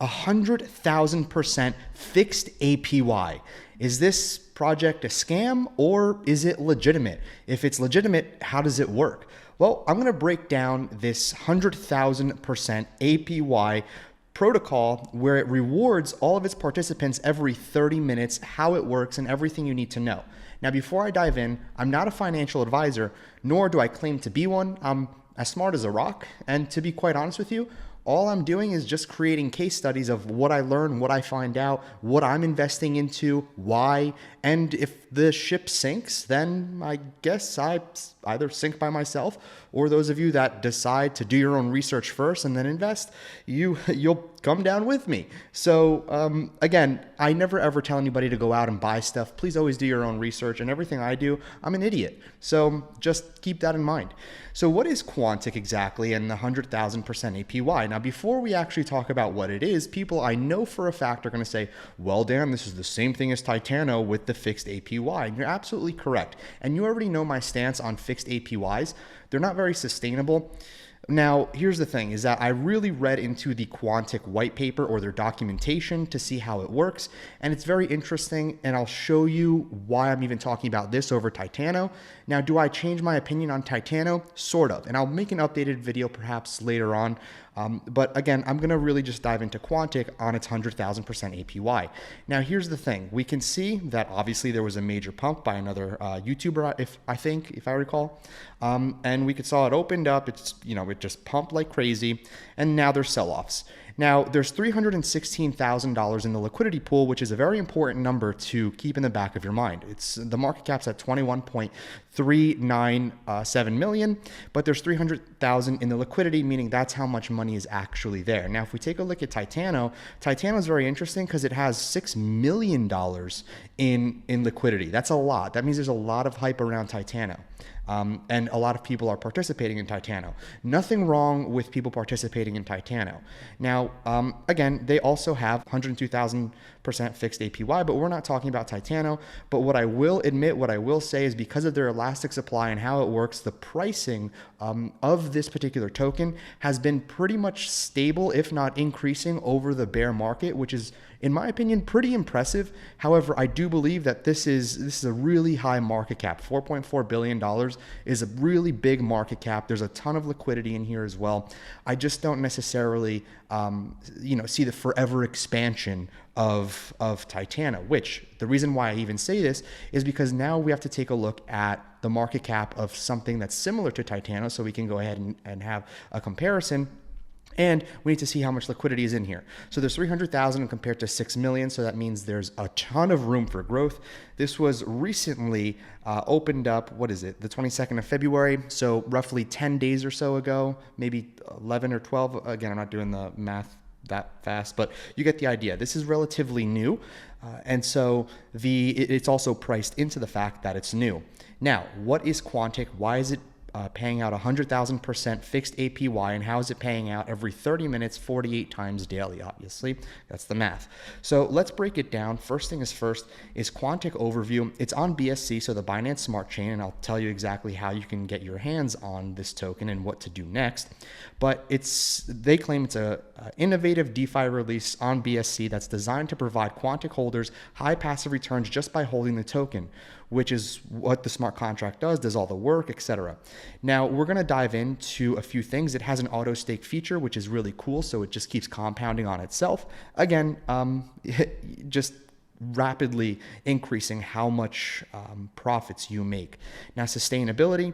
100,000% fixed APY. Is this project a scam or is it legitimate? If it's legitimate, how does it work? Well, I'm going to break down this 100,000% APY protocol where it rewards all of its participants every 30 minutes, how it works, and everything you need to know. Now, before I dive in, I'm not a financial advisor, nor do I claim to be one. I'm as smart as a rock, and to be quite honest with you, all I'm doing is just creating case studies of what I learn, what I find out, what I'm investing into, why, and if the ship sinks, then I guess I either sink by myself, or those of you that decide to do your own research first and then invest, you'll come down with me. So again, I never ever tell anybody to go out and buy stuff. Please always do your own research, and everything I do, I'm an idiot. So just keep that in mind. So what is Quantic exactly and the 100,000% APY? Now, before we actually talk about what it is, people I know for a fact are going to say, well, Dan, this is the same thing as Titano with the fixed APY. And you're absolutely correct. And you already know my stance on fixed APYs. They're not very sustainable. Now, here's the thing, is that I really read into the Quantic white paper or their documentation to see how it works, and it's very interesting, and I'll show you why I'm even talking about this over Titano. Now, do I change my opinion on Titano? Sort of, and I'll make an updated video perhaps later on, but again, I'm going to really just dive into Quantic on its 100,000% APY. Now, here's the thing. We can see that obviously there was a major pump by another YouTuber, if I recall, and we saw it opened up. It just pumped like crazy, and now there's sell-offs. Now, there's $316,000 in the liquidity pool, which is a very important number to keep in the back of your mind. The market cap's at 21.397 million, but there's 300,000 in the liquidity, meaning that's how much money is actually there. Now, if we take a look at Titano is very interesting because it has $6 million in liquidity. That's a lot. That means there's a lot of hype around Titano. And a lot of people are participating in Titano. Nothing wrong with people participating in Titano. Now, again, they also have 102,000% fixed APY, but we're not talking about Titano. But what I will say is because of their elastic supply and how it works, the pricing of this particular token has been pretty much stable, if not increasing over the bear market, which is, in my opinion, pretty impressive. However, I do believe that this is a really high market cap. $4.4 billion is a really big market cap. There's a ton of liquidity in here as well. I just don't necessarily see the forever expansion of Titano, which the reason why I even say this is because now we have to take a look at the market cap of something that's similar to Titano so we can go ahead and have a comparison. And we need to see how much liquidity is in here. So there's 300,000 compared to 6 million. So that means there's a ton of room for growth. This was recently opened up, the 22nd of February. So roughly 10 days or so ago, maybe 11 or 12. Again, I'm not doing the math that fast, but you get the idea. This is relatively new. And so it's also priced into the fact that it's new. Now, what is Quantic? Why is it paying out 100,000% fixed APY, and how is it paying out every 30 minutes, 48 times daily? Obviously, that's the math. So let's break it down. First thing is first is Quantic overview. It's on BSC, so the Binance Smart Chain, and I'll tell you exactly how you can get your hands on this token and what to do next. But they claim it's a innovative DeFi release on BSC that's designed to provide Quantic holders high passive returns just by holding the token, which is what the smart contract does all the work, etc. Now, we're going to dive into a few things. It has an auto stake feature, which is really cool, so it just keeps compounding on itself. Again, just rapidly increasing how much profits you make. Now, sustainability.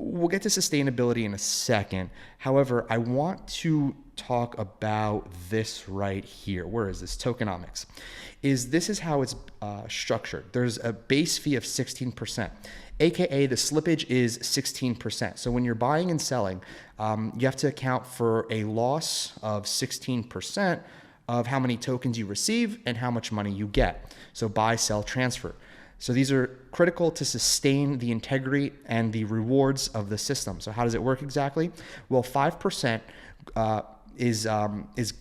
We'll get to sustainability in a second. However, I want to talk about this right here. Where is this? Tokenomics. This is how it's structured. There's a base fee of 16%, aka the slippage is 16%. So when you're buying and selling, you have to account for a loss of 16% of how many tokens you receive and how much money you get. So buy, sell, transfer. So these are critical to sustain the integrity and the rewards of the system. So how does it work exactly? Well, 5% is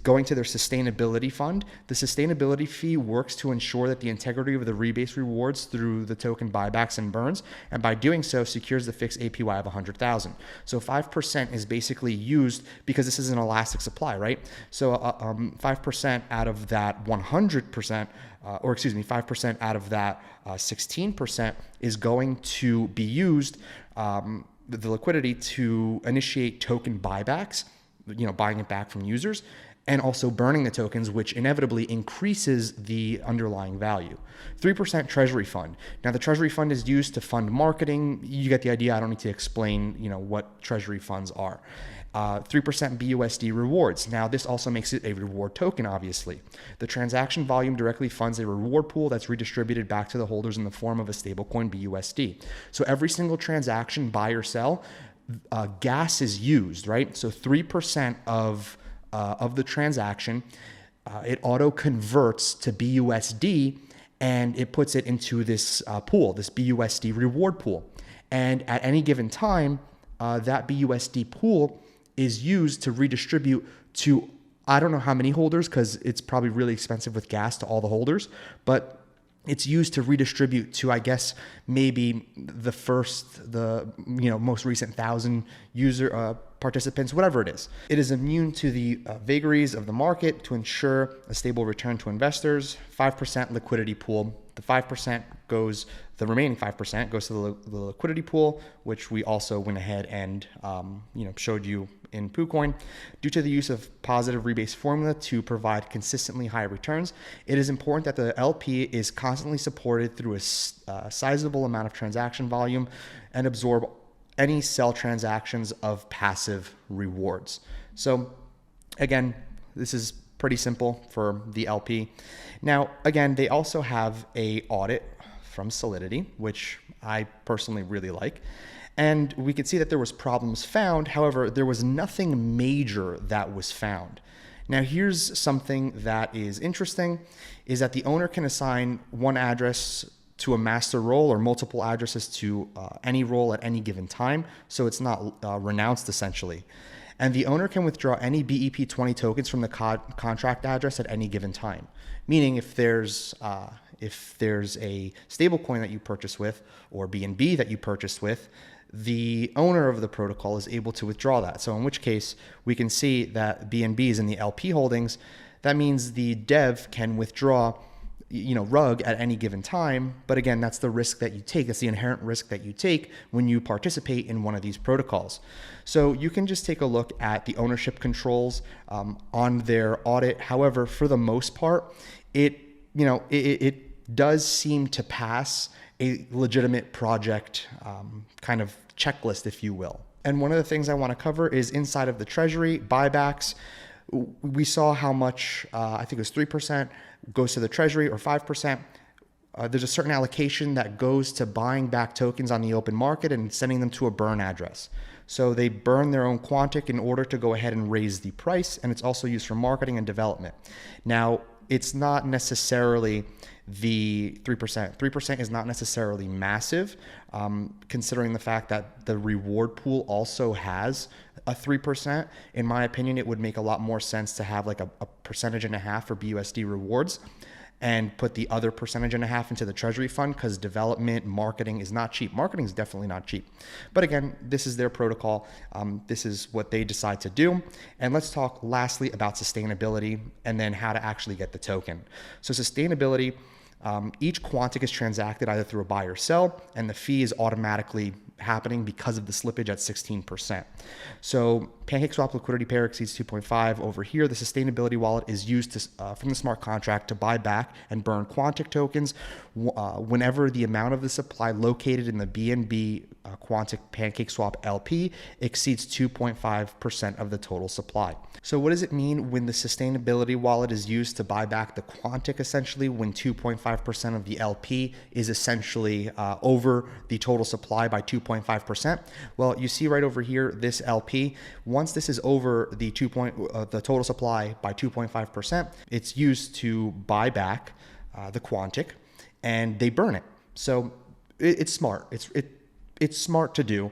going to their sustainability fund. The sustainability fee works to ensure that the integrity of the rebase rewards through the token buybacks and burns, and by doing so secures the fixed APY of 100,000. So 5% is basically used because this is an elastic supply, right? So 5% out of that 100%, 5% out of that 16% is going to be used, the liquidity, to initiate token buybacks, buying it back from users, and also burning the tokens, which inevitably increases the underlying value. 3% treasury fund. Now, the treasury fund is used to fund marketing. You get the idea. I don't need to explain, what treasury funds are. 3% BUSD rewards. Now, this also makes it a reward token, obviously. The transaction volume directly funds a reward pool that's redistributed back to the holders in the form of a stablecoin BUSD. So every single transaction, buy or sell, gas is used, right? So 3% of the transaction, it auto converts to BUSD, and it puts it into this pool, this BUSD reward pool. And at any given time, that BUSD pool is used to redistribute to, I don't know how many holders, because it's probably really expensive with gas to all the holders, but it's used to redistribute to, I guess, maybe the most recent 1,000 user participants, whatever it is. It is immune to the vagaries of the market to ensure a stable return to investors. 5% liquidity pool. The remaining 5% goes to the liquidity pool, which we also went ahead and showed you in PooCoin. Due to the use of positive rebase formula to provide consistently high returns, it is important that the LP is constantly supported through a sizable amount of transaction volume and absorb any sell transactions of passive rewards. So again, this is pretty simple for the LP. Now, again, they also have a audit from Solidity, which I personally really like. And we could see that there was problems found. However, there was nothing major that was found. Now, here's something that is interesting, is that the owner can assign one address to a master role or multiple addresses to any role at any given time. So it's not renounced, essentially. And the owner can withdraw any BEP20 tokens from the contract address at any given time. Meaning if there's a stablecoin that you purchase with, or BNB that you purchase with, the owner of the protocol is able to withdraw that. So in which case we can see that BNB is in the LP holdings. That means the dev can withdraw RUG at any given time. But again, that's the risk that you take. That's the inherent risk that you take when you participate in one of these protocols. So you can just take a look at the ownership controls on their audit. However, for the most part, it does seem to pass a legitimate project kind of checklist, if you will. And one of the things I want to cover is inside of the treasury buybacks. We saw how much, I think it was 3%, goes to the treasury, or 5%. There's a certain allocation that goes to buying back tokens on the open market and sending them to a burn address. So they burn their own QUANTIC in order to go ahead and raise the price, and it's also used for marketing and development. Now, it's not necessarily the 3%. 3% is not necessarily massive, considering the fact that the reward pool also has a 3%. In my opinion, it would make a lot more sense to have like a 1.5% for BUSD rewards and put the other 1.5% into the treasury fund, because development, marketing is not cheap. Marketing is definitely not cheap. But again, this is their protocol. This is what they decide to do. And let's talk lastly about sustainability and then how to actually get the token. So sustainability, each QUANTIC is transacted either through a buy or sell, and the fee is automatically happening because of the slippage at 16%. So PancakeSwap liquidity pair exceeds 2.5. Over here, the sustainability wallet is used to, from the smart contract to buy back and burn QUANTIC tokens whenever the amount of the supply located in the BNB QUANTIC PancakeSwap LP exceeds 2.5% of the total supply. So what does it mean when the sustainability wallet is used to buy back the QUANTIC, essentially, when 2.5% of the LP is essentially over the total supply by 2.5%? Well, you see right over here, this LP, once this is over the total supply by 2.5%, it's used to buy back the QUANTIC, and they burn it. So it's smart. It's smart to do.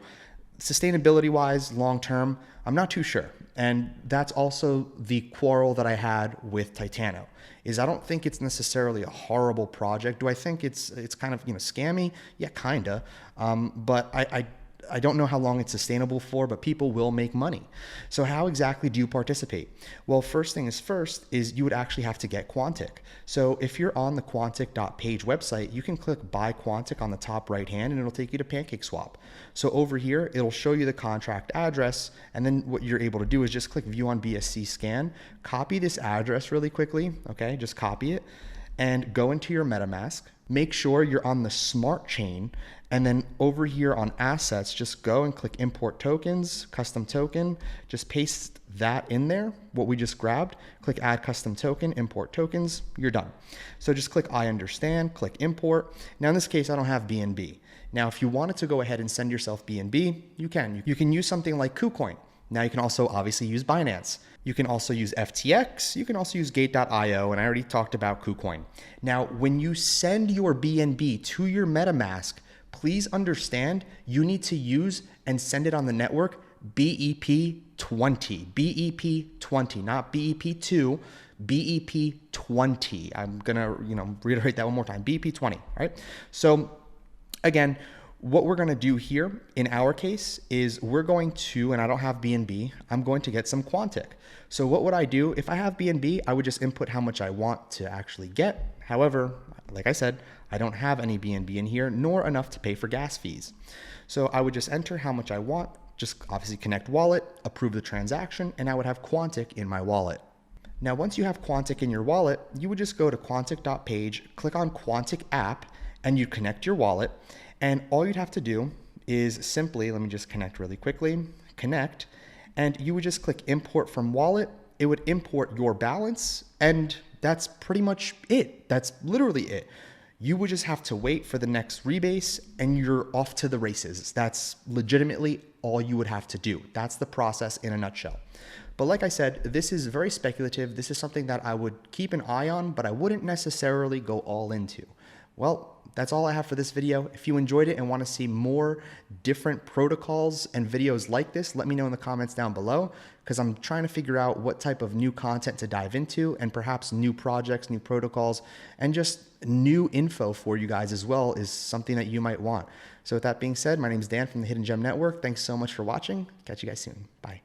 Sustainability wise, long term, I'm not too sure. And that's also the quarrel that I had with Titano, is I don't think it's necessarily a horrible project. Do I think it's kind of, scammy? Yeah, kinda. But I don't know how long it's sustainable for, but people will make money. So how exactly do you participate? Well, first thing is first is you would actually have to get Quantic. So if you're on the quantic.page website, you can click buy Quantic on the top right hand and it'll take you to PancakeSwap. So over here, it'll show you the contract address. And then what you're able to do is just click view on BSC scan, copy this address really quickly. Okay, just copy it and go into your MetaMask. Make sure you're on the smart chain, and then over here on assets, just go and click import tokens, custom token, just paste that in there, what we just grabbed, click add custom token, import tokens, you're done. So just click I understand, click import. Now in this case, I don't have BNB. Now, if you wanted to go ahead and send yourself BNB, you can. You can use something like KuCoin. Now you can also obviously use Binance. You can also use FTX. You can also use Gate.io, and I already talked about KuCoin. Now, when you send your BNB to your MetaMask, please understand you need to use and send it on the network BEP20. BEP20, not BEP2, BEP20. I'm gonna, reiterate that one more time. BEP20, right? So again, what we're going to do here in our case is we're going to, and I don't have BNB, I'm going to get some Quantic. So what would I do? If I have BNB, I would just input how much I want to actually get. However, like I said, I don't have any BNB in here, nor enough to pay for gas fees. So I would just enter how much I want, just obviously connect wallet, approve the transaction, and I would have Quantic in my wallet. Now, once you have Quantic in your wallet, you would just go to quantic.page, click on Quantic app, and you connect your wallet. And all you'd have to do is simply, let me just connect really quickly, connect, and you would just click import from wallet. It would import your balance, and that's pretty much it. That's literally it. You would just have to wait for the next rebase and you're off to the races. That's legitimately all you would have to do. That's the process in a nutshell. But like I said, this is very speculative. This is something that I would keep an eye on, but I wouldn't necessarily go all into. Well, that's all I have for this video. If you enjoyed it and want to see more different protocols and videos like this, let me know in the comments down below, because I'm trying to figure out what type of new content to dive into, and perhaps new projects, new protocols, and just new info for you guys as well is something that you might want. So with that being said, my name is Dan from the Hidden Gem Network. Thanks so much for watching. Catch you guys soon. Bye.